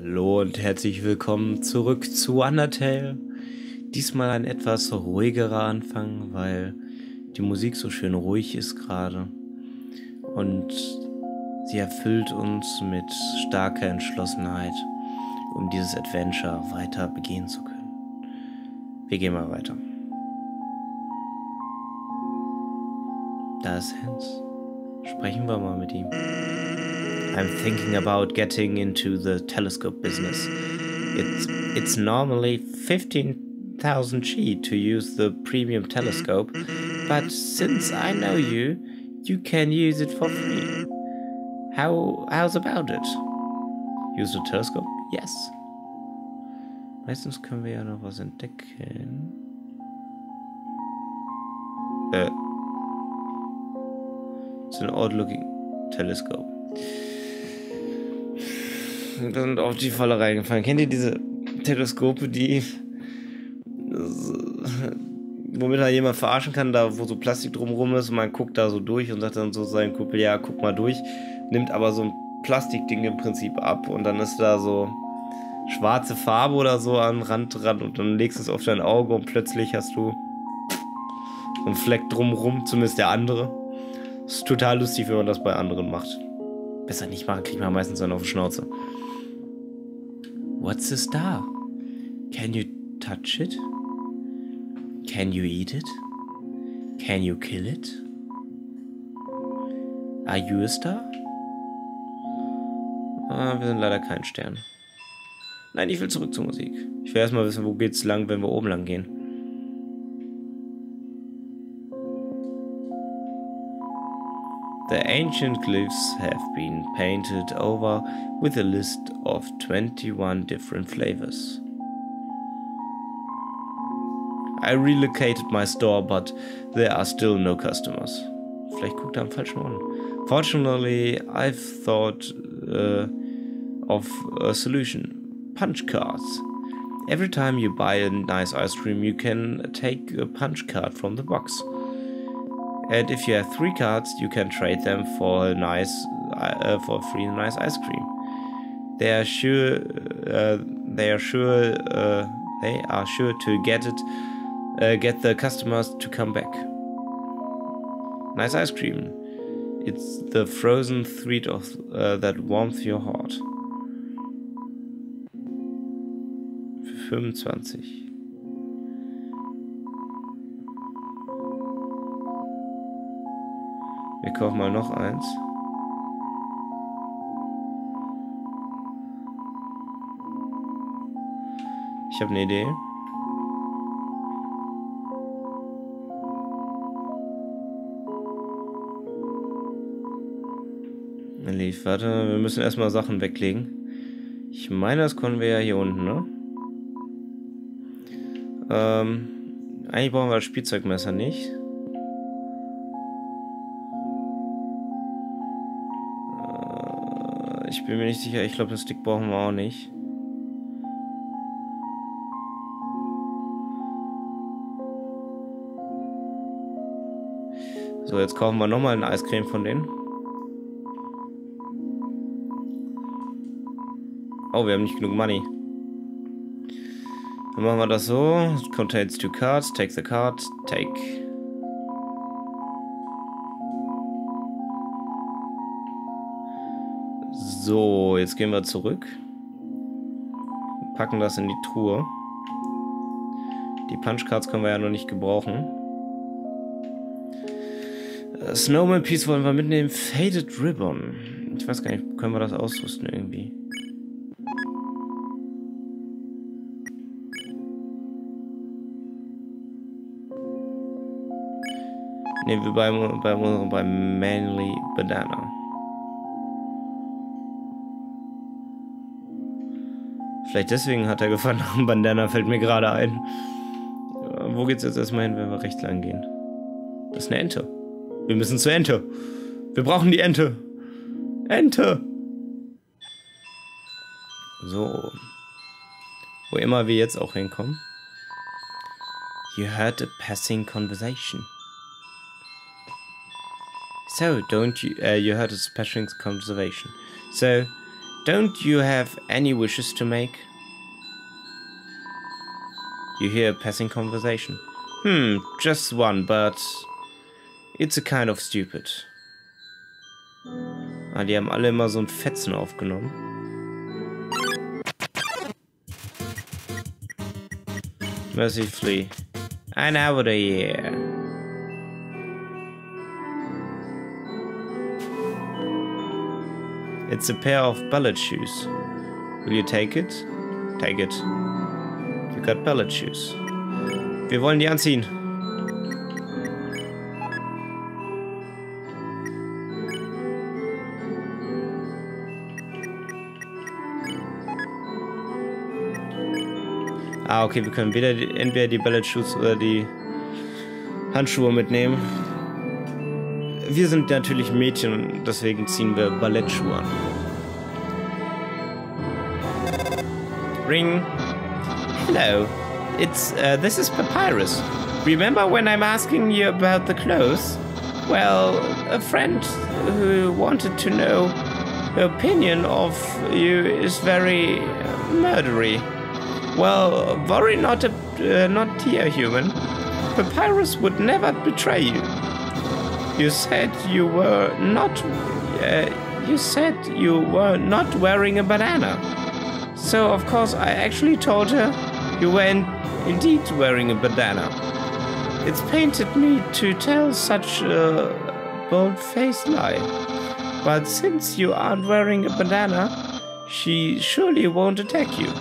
Hallo und herzlich willkommen zurück zu Undertale. Diesmal ein etwas ruhigerer Anfang, weil die Musik so schön ruhig ist gerade. Und sie erfüllt uns mit starker Entschlossenheit, um dieses Adventure weiter begehen zu können. Wir gehen mal weiter. Da ist Hans. Sprechen wir mal mit ihm. I'm thinking about getting into the telescope business. It's normally 15,000 G to use the premium telescope, but since I know you, you can use it for free. How's about it? Use the telescope? Yes. Meistens können wir ja noch was entdecken. It's an odd-looking telescope. Da sind auf die Falle reingefallen. Kennt ihr diese Teleskope, womit er jemand verarschen kann, da wo so Plastik drumherum ist und man guckt da so durch und sagt dann so seinen Kumpel, ja, guck mal durch, nimmt aber so ein Plastikding im Prinzip ab und dann ist da so schwarze Farbe oder so am Rand dran und dann legst du es auf dein Auge und plötzlich hast du so einen Fleck drumherum, zumindest der andere. Das ist total lustig, wenn man das bei anderen macht. Besser nicht machen, kriegt man meistens dann auf die Schnauze. What's a star? Can you touch it? Can you eat it? Can you kill it? Are you a star? Wir sind leider kein Stern. Nein, ich will zurück zur Musik. Ich will erstmal wissen, wo geht's lang, wenn wir oben lang gehen. The ancient glyphs have been painted over with a list of 21 different flavors. I relocated my store, but there are still no customers. Vielleicht guckt er am falschen Ort. Fortunately, I've thought of a solution. Punch cards. Every time you buy a nice ice cream, you can take a punch card from the box. And if you have 3 cards, you can trade them for a free nice ice cream. They are sure to get the customers to come back. Nice ice cream. It's the frozen treat that warms your heart. Für 25. Wir kaufen mal noch eins. Ich habe eine Idee. Warte, wir müssen erstmal Sachen weglegen. Ich meine, das können wir ja hier unten, ne? Eigentlich brauchen wir das Spielzeugmesser nicht. Ich bin mir nicht sicher, ich glaube, den Stick brauchen wir auch nicht. So, jetzt kaufen wir nochmal eine Eiscreme von denen. Oh, wir haben nicht genug Money. Dann machen wir das so. It contains 2 cards. Take the card. Take. So, jetzt gehen wir zurück. Packen das in die Truhe. Die Punchcards können wir ja noch nicht gebrauchen. Snowman Piece wollen wir mitnehmen. Faded Ribbon. Ich weiß gar nicht, können wir das ausrüsten irgendwie? Nehmen wir bei Manly Banana. Vielleicht deswegen hat er gefahren nach dem Bandana, fällt mir gerade ein. Wo geht's jetzt erstmal hin, wenn wir rechts lang gehen? Das ist eine Ente. Wir müssen zur Ente. Wir brauchen die Ente. Ente! So. Wo immer wir jetzt auch hinkommen. You heard a passing conversation. So, don't you... you heard a passing conversation. So, Don't you have any wishes to make? You hear a passing conversation. Just one, but it's a kind of stupid. Ah, die haben alle immer so ein Fetzen aufgenommen. Mercifully. An hour a year. It's a pair of ballet shoes. Will you take it? Take it. You got ballet shoes. Wir wollen die anziehen. Ah, okay, wir können entweder die Ballet Shoes oder die Handschuhe mitnehmen. Wir sind natürlich Mädchen und deswegen ziehen wir Ballettschuhe an. Ring. Hello. This is Papyrus. Remember when I'm asking you about the clothes? Well, a friend who wanted to know her opinion of you is very murdery. Well, worry not dear human. Papyrus would never betray you. You said you were not wearing a bandana. So of course I actually told her you were indeed wearing a bandana. It's painted me to tell such a bold-faced lie. But since you aren't wearing a bandana, she surely won't attack you.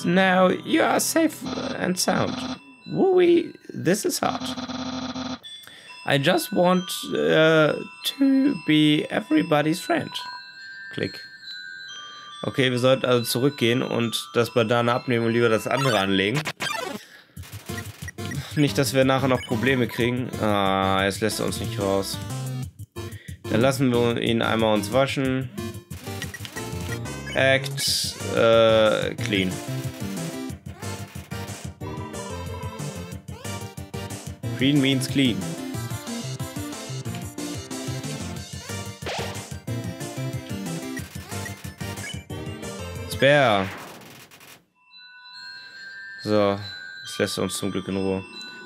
Now you are safe and sound. Wooey, this is hard. I just want to be everybody's friend. Klick. Okay, wir sollten also zurückgehen und das Bandana abnehmen und lieber das andere anlegen. Nicht, dass wir nachher noch Probleme kriegen. Ah, jetzt lässt er uns nicht raus. Dann lassen wir ihn einmal uns waschen. Act clean. Clean means clean. Spare. So, das lässt uns zum Glück in Ruhe.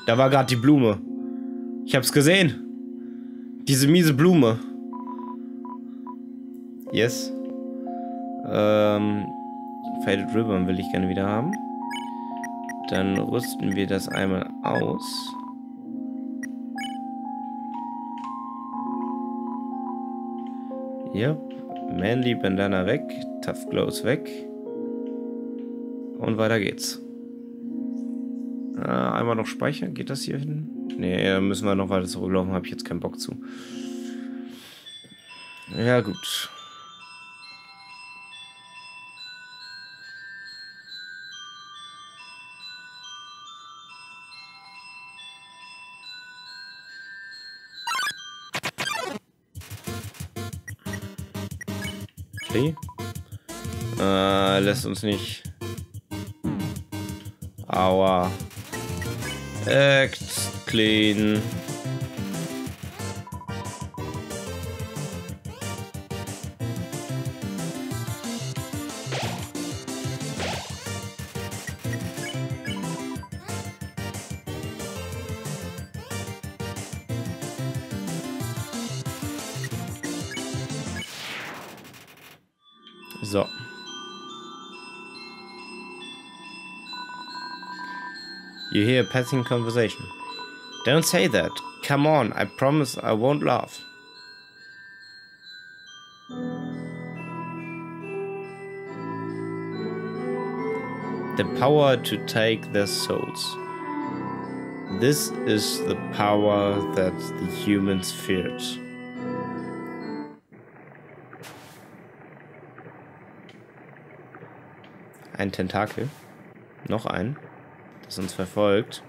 Da war gerade die Blume. Ich hab's gesehen. Diese miese Blume. Yes. Faded Ribbon will ich gerne wieder haben. Dann rüsten wir das einmal aus. Yep. Manly Bandana weg. Tough Glows weg. Und weiter geht's. Einmal noch speichern. Geht das hier hin? Nee, da müssen wir noch weiter zurücklaufen. Habe ich jetzt keinen Bock zu. Ja, gut. Lässt uns nicht. Aua. Act clean. So. You hear a passing conversation. Don't say that. Come on, I promise I won't laugh. The power to take their souls. This is the power that the humans feared. Ein Tentakel. Noch ein, das uns verfolgt.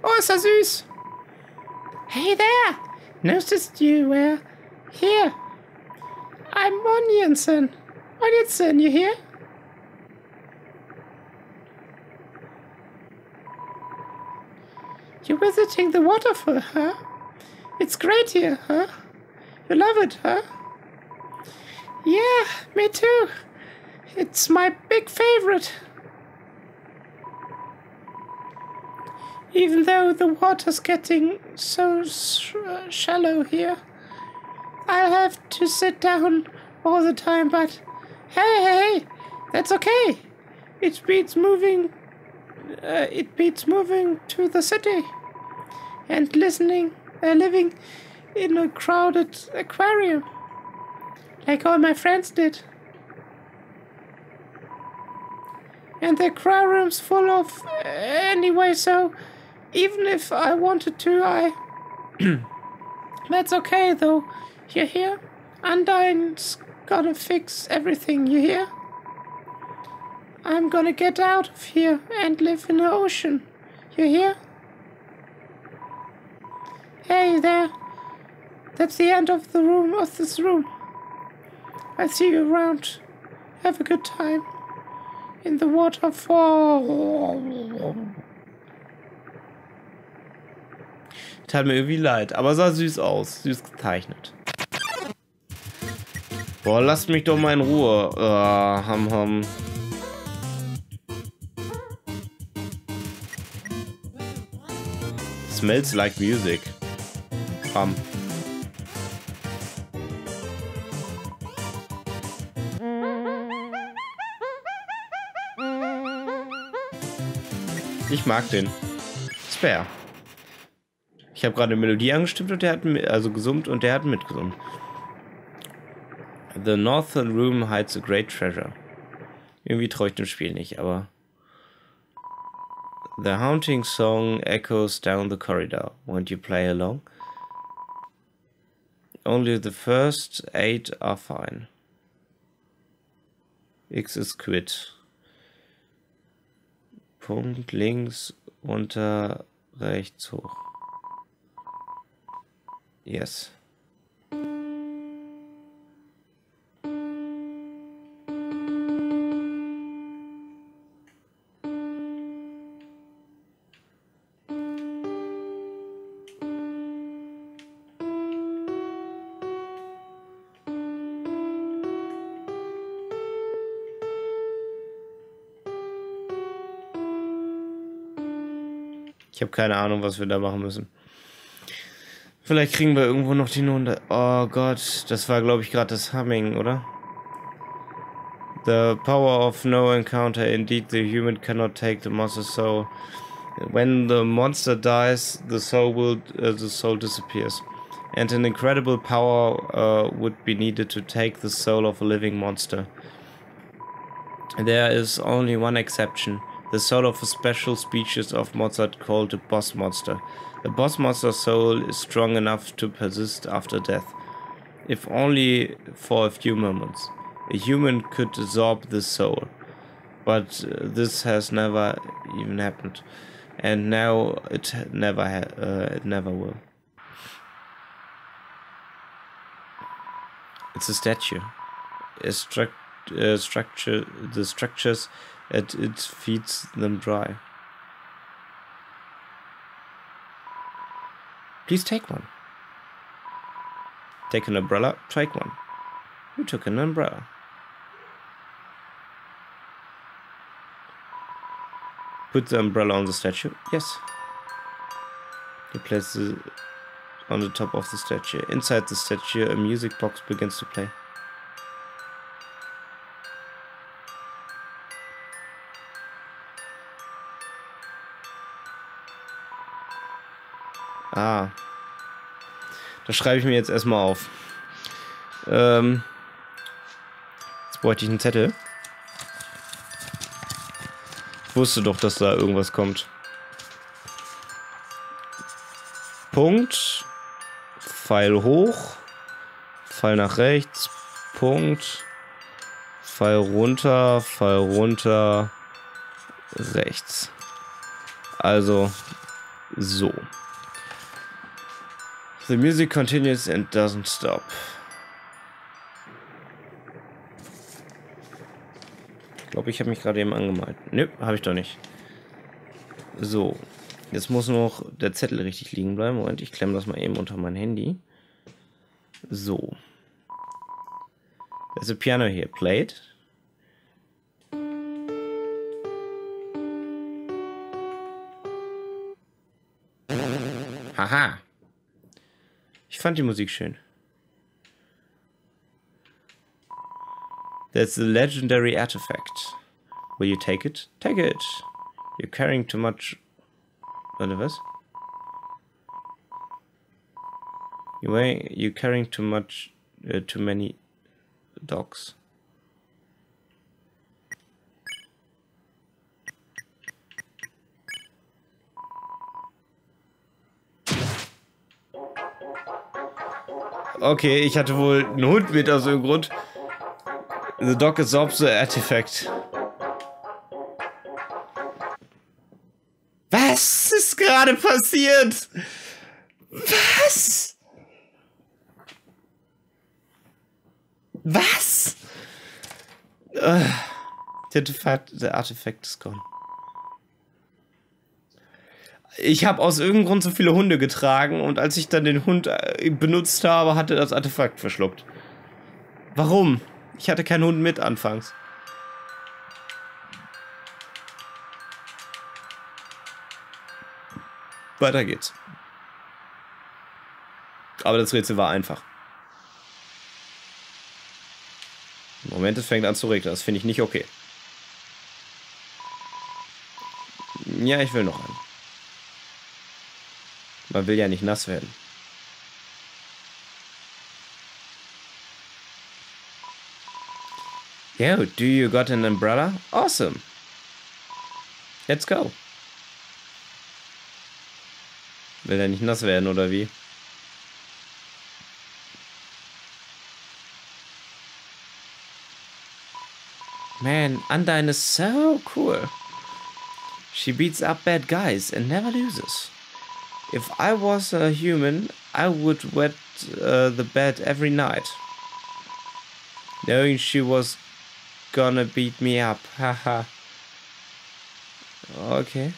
Oh, ist das süß! Hey there! Noticed you were here. I'm Onionsan. Onionsan, you here? You're visiting the waterfall, huh? It's great here, huh? You love it, huh? Yeah, me too. It's my big favorite. Even though the water's getting so shallow here, I'll have to sit down all the time, but hey, that's okay. It beats moving to the city and living in a crowded aquarium, like all my friends did. And the aquarium's full of anyway, so even if I wanted to, that's okay though. You hear? Undyne's gonna fix everything, you hear? I'm gonna get out of here and live in the ocean. You hear? Hey there. That's the end of this room. I'll see you around. Have a good time. In the waterfall. Tat mir irgendwie leid, aber sah süß aus. Süß gezeichnet. Boah, lasst mich doch mal in Ruhe. Ham. Smells like music. Ich mag den. Spare. Ich habe gerade eine Melodie angestimmt und der hat gesummt und der hat mitgesummt. The Northern Room hides a great treasure. Irgendwie traue ich dem Spiel nicht, aber... The haunting song echoes down the corridor. Won't you play along? Only the first 8 are fine. X is quit. Punkt links unter rechts hoch. Yes. Ich habe keine Ahnung, was wir da machen müssen. Vielleicht kriegen wir irgendwo noch die Note. Oh Gott, das war, glaube ich, gerade das Humming, oder? The power of no encounter. Indeed, the human cannot take the monster's soul. When the monster dies, the soul disappears. And an incredible power would be needed to take the soul of a living monster. There is only one exception. The soul of a special species of monster called a boss monster. The boss monster's soul is strong enough to persist after death, if only for a few moments. A human could absorb this soul, but this has never even happened, and now it never will. It's a statue. The structures at it feeds them dry. Please take one. Take an umbrella, take one. Who took an umbrella? Put the umbrella on the statue. Yes. You place it on the top of the statue. Inside the statue, a music box begins to play. Ah. Das schreibe ich mir jetzt erstmal auf. Jetzt bräuchte ich einen Zettel. Ich wusste doch, dass da irgendwas kommt. Punkt. Pfeil hoch. Pfeil nach rechts. Punkt. Pfeil runter. Pfeil runter. Rechts. Also so. The music continues and doesn't stop. Ich glaube, ich habe mich gerade eben angemalt. Nö, habe ich doch nicht. So. Jetzt muss nur noch der Zettel richtig liegen bleiben. Moment, ich klemme das mal eben unter mein Handy. So. There's a piano here. Play it. Haha. Ich fand die Musik schön. That's a legendary artifact. Will you take it? Take it. You're carrying too much... Warte, was? You're carrying too much... too many dogs. Okay, ich hatte wohl einen Hund mit aus irgendeinem Grund. The dog absorbs the artifact. Was ist gerade passiert? Was? Was? The artifact is gone. Ich habe aus irgendeinem Grund so viele Hunde getragen und als ich dann den Hund benutzt habe, hatte das Artefakt verschluckt. Warum? Ich hatte keinen Hund mit anfangs. Weiter geht's. Aber das Rätsel war einfach. Moment, es fängt an zu regnen. Das finde ich nicht okay. Ja, ich will noch einen. Man will ja nicht nass werden. Yo, do you got an umbrella? Awesome. Let's go. Will er nicht nass werden, oder wie? Man, Undyne is so cool. She beats up bad guys and never loses. If I was a human, I would wet the bed every night. Knowing she was gonna beat me up. Haha. Okay.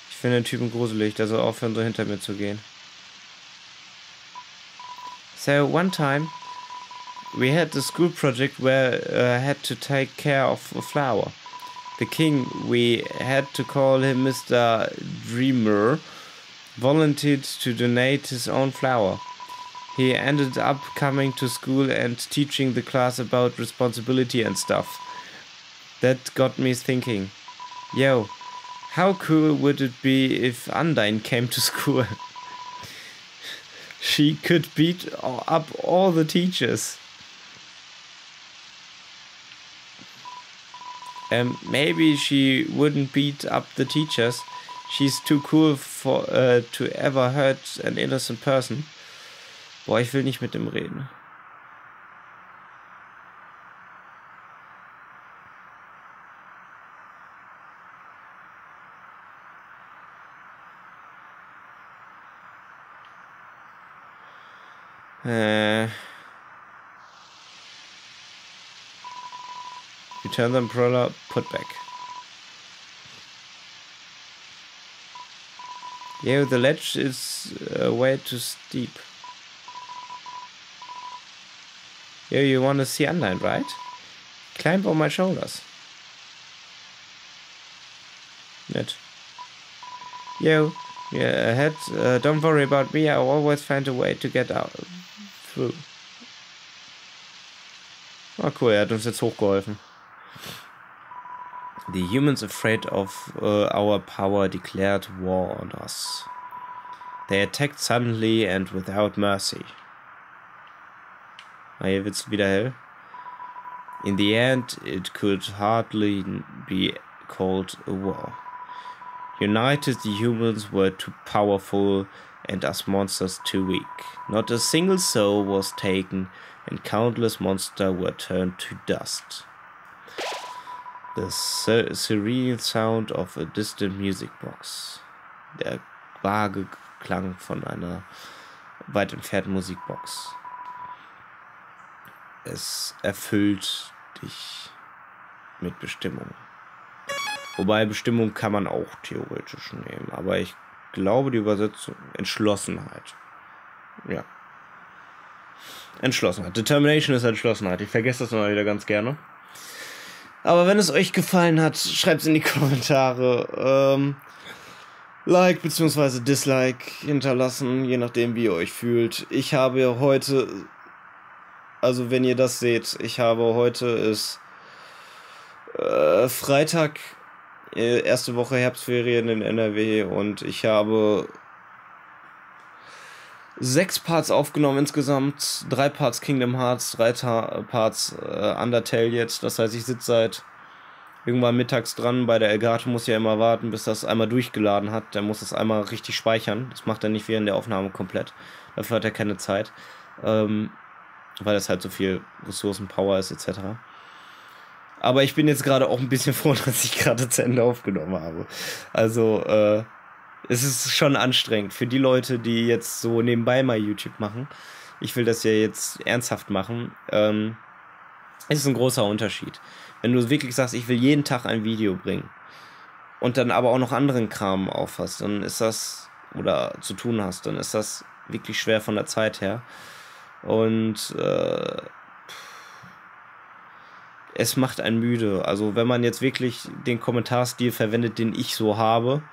Ich finde den Typen gruselig, der soll aufhören, so hinter mir zu gehen. So, one time, we had a school project where I had to take care of a flower. The king, we had to call him Mr. Dreamer, volunteered to donate his own flower. He ended up coming to school and teaching the class about responsibility and stuff. That got me thinking, yo, how cool would it be if Undyne came to school? She could beat up all the teachers. Maybe she wouldn't beat up the teachers. She's too cool for to ever hurt an innocent person. Boah, ich will nicht mit dem reden. Return the umbrella, put back. Yeah, the ledge is way too steep. Yeah, you want to see Undyne, right? Climb on my shoulders. Nett. Yo, yeah, ahead. Don't worry about me. I'll always find a way to get out through. Oh cool, er hat uns jetzt hochgeholfen. The humans afraid of our power declared war on us. They attacked suddenly and without mercy. Ah, hier wird's wieder hell. In the end, it could hardly be called a war. United, the humans were too powerful and us monsters too weak. Not a single soul was taken and countless monsters were turned to dust. The serene sound of a distant music box. Der vage Klang von einer weit entfernten Musikbox. Es erfüllt dich mit Bestimmung. Wobei Bestimmung kann man auch theoretisch nehmen. Aber ich glaube, die Übersetzung... Entschlossenheit. Ja. Entschlossenheit. Determination ist Entschlossenheit. Ich vergesse das mal wieder ganz gerne. Aber wenn es euch gefallen hat, schreibt es in die Kommentare. Like bzw. Dislike hinterlassen, je nachdem wie ihr euch fühlt. Ich habe heute... Also wenn ihr das seht, heute ist Freitag, erste Woche Herbstferien in NRW und ich habe 6 Parts aufgenommen insgesamt, 3 Parts Kingdom Hearts, 3 Parts Undertale jetzt, das heißt ich sitze seit irgendwann mittags dran, bei der Elgato muss ja immer warten, bis das einmal durchgeladen hat, der muss das einmal richtig speichern, das macht er nicht während der Aufnahme komplett, dafür hat er keine Zeit, weil das halt so viel Ressourcenpower ist etc. Aber ich bin jetzt gerade auch ein bisschen froh, dass ich gerade zu Ende aufgenommen habe. Also, es ist schon anstrengend für die Leute, die jetzt so nebenbei mal YouTube machen. Ich will das ja jetzt ernsthaft machen. Es ist ein großer Unterschied. Wenn du wirklich sagst, ich will jeden Tag ein Video bringen und dann aber auch noch anderen Kram aufhast, dann ist das, oder zu tun hast, dann ist das wirklich schwer von der Zeit her. Und es macht einen müde. Also wenn man jetzt wirklich den Kommentarstil verwendet, den ich so habe,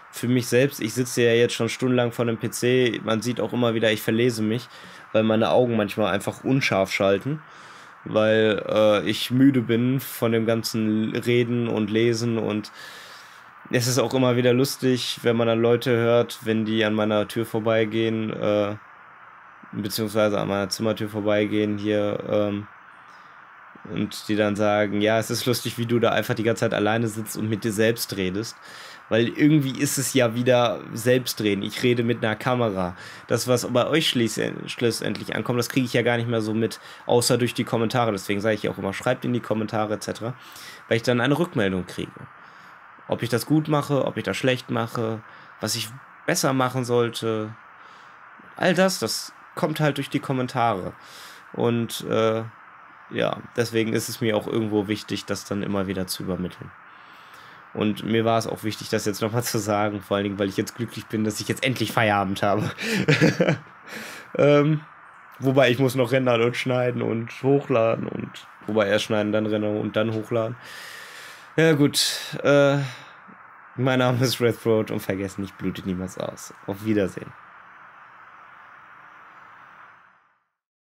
für mich selbst, ich sitze ja jetzt schon stundenlang vor dem PC, man sieht auch immer wieder, ich verlese mich, weil meine Augen manchmal einfach unscharf schalten, weil ich müde bin von dem ganzen Reden und Lesen und es ist auch immer wieder lustig, wenn man dann Leute hört, wenn die an meiner Tür vorbeigehen, beziehungsweise an meiner Zimmertür vorbeigehen hier, und die dann sagen, ja, es ist lustig, wie du da einfach die ganze Zeit alleine sitzt und mit dir selbst redest, weil irgendwie ist es ja wieder Selbstreden, ich rede mit einer Kamera, das, was bei euch schlussendlich ankommt, das kriege ich ja gar nicht mehr so mit, außer durch die Kommentare, deswegen sage ich auch immer, schreibt in die Kommentare etc., weil ich dann eine Rückmeldung kriege, ob ich das gut mache, ob ich das schlecht mache, was ich besser machen sollte, all das kommt halt durch die Kommentare und ja, deswegen ist es mir auch irgendwo wichtig, das dann immer wieder zu übermitteln. Und mir war es auch wichtig, das jetzt nochmal zu sagen, vor allen Dingen, weil ich jetzt glücklich bin, dass ich jetzt endlich Feierabend habe. Wobei ich muss noch rendern und schneiden und hochladen und wobei erst schneiden, dann rendern und dann hochladen. Ja gut, mein Name ist RedThroat und vergesst nicht, blutet niemals aus. Auf Wiedersehen.